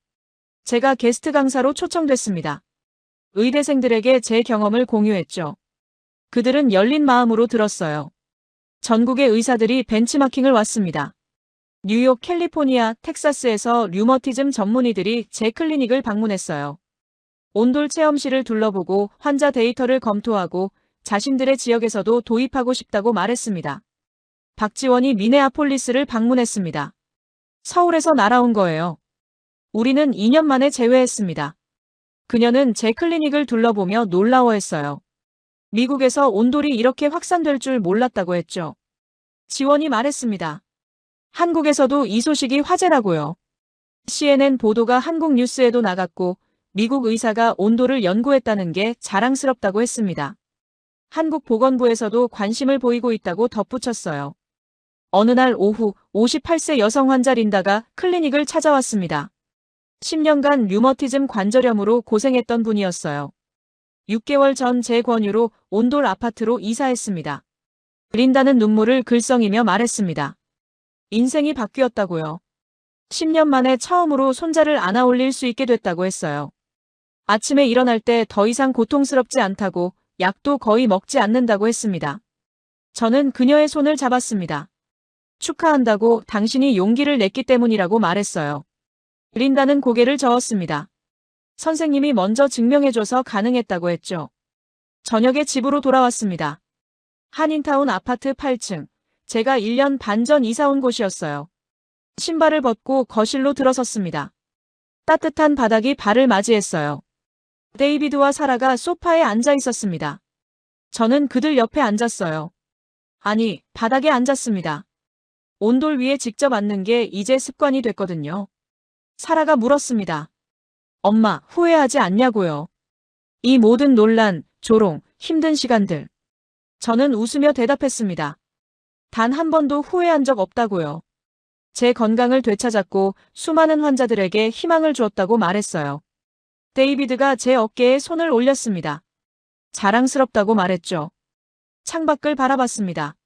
제가 게스트 강사로 초청됐습니다. 의대생들에게 제 경험을 공유했죠. 그들은 열린 마음으로 들었어요. 전국의 의사들이 벤치마킹을 왔습니다. 뉴욕, 캘리포니아, 텍사스에서 류머티즘 전문의들이 제 클리닉을 방문했어요. 온돌 체험실을 둘러보고 환자 데이터를 검토하고 자신들의 지역에서도 도입하고 싶다고 말했습니다. 박지원이 미네아폴리스를 방문했습니다. 서울에서 날아온 거예요. 우리는 2년 만에 재회했습니다. 그녀는 제 클리닉을 둘러보며 놀라워했어요. 미국에서 온돌이 이렇게 확산될 줄 몰랐다고 했죠. 지원이 말했습니다. 한국에서도 이 소식이 화제라고요. CNN 보도가 한국 뉴스에도 나갔고 미국 의사가 온돌을 연구했다는 게 자랑스럽다고 했습니다. 한국 보건부에서도 관심을 보이고 있다고 덧붙였어요. 어느 날 오후 58세 여성 환자 린다가 클리닉을 찾아왔습니다. 10년간 류머티즘 관절염으로 고생했던 분이었어요. 6개월 전 제 권유로 온돌 아파트로 이사했습니다. 린다는 눈물을 글썽이며 말했습니다. 인생이 바뀌었다고요. 10년 만에 처음으로 손자를 안아 올릴 수 있게 됐다고 했어요. 아침에 일어날 때 더 이상 고통스럽지 않다고 약도 거의 먹지 않는다고 했습니다. 저는 그녀의 손을 잡았습니다. 축하한다고 당신이 용기를 냈기 때문이라고 말했어요. 린다는 고개를 저었습니다. 선생님이 먼저 증명해줘서 가능했다고 했죠. 저녁에 집으로 돌아왔습니다. 한인타운 아파트 8층. 제가 1년 반 전 이사 온 곳이었어요. 신발을 벗고 거실로 들어섰습니다. 따뜻한 바닥이 발을 맞이했어요. 데이비드와 사라가 소파에 앉아 있었습니다. 저는 그들 옆에 앉았어요. 아니, 바닥에 앉았습니다. 온돌 위에 직접 앉는 게 이제 습관이 됐거든요. 사라가 물었습니다. 엄마, 후회하지 않냐고요. 이 모든 논란, 조롱, 힘든 시간들. 저는 웃으며 대답했습니다. 단 한 번도 후회한 적 없다고요. 제 건강을 되찾았고 수많은 환자들에게 희망을 주었다고 말했어요. 데이비드가 제 어깨에 손을 올렸습니다. 자랑스럽다고 말했죠. 창밖을 바라봤습니다.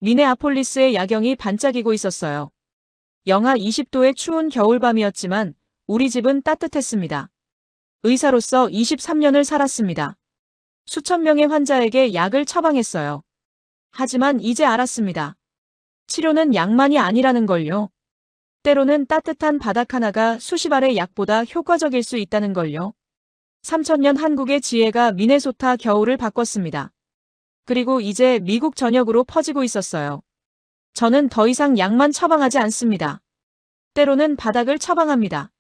미네아폴리스의 야경이 반짝이고 있었어요. 영하 20도의 추운 겨울밤이었지만 우리 집은 따뜻했습니다. 의사로서 23년을 살았습니다. 수천 명의 환자에게 약을 처방했어요. 하지만 이제 알았습니다. 치료는 약만이 아니라는 걸요. 때로는 따뜻한 바닥 하나가 수십 알의 약보다 효과적일 수 있다는 걸요. 3000년 한국의 지혜가 미네소타 겨울을 바꿨습니다. 그리고 이제 미국 전역으로 퍼지고 있었어요. 저는 더 이상 약만 처방하지 않습니다. 때로는 바닥을 처방합니다.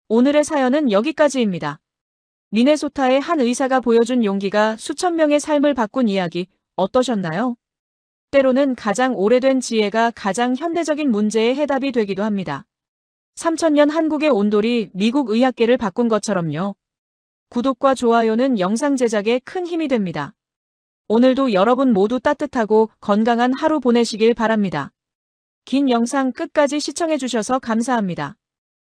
오늘의 사연은 여기까지입니다. 미네소타의 한 의사가 보여준 용기가 수천 명의 삶을 바꾼 이야기 어떠셨나요? 때로는 가장 오래된 지혜가 가장 현대적인 문제의 해답이 되기도 합니다. 3000년 한국의 온돌이 미국 의학계를 바꾼 것처럼요. 구독과 좋아요는 영상 제작에 큰 힘이 됩니다. 오늘도 여러분 모두 따뜻하고 건강한 하루 보내시길 바랍니다. 긴 영상 끝까지 시청해주셔서 감사합니다.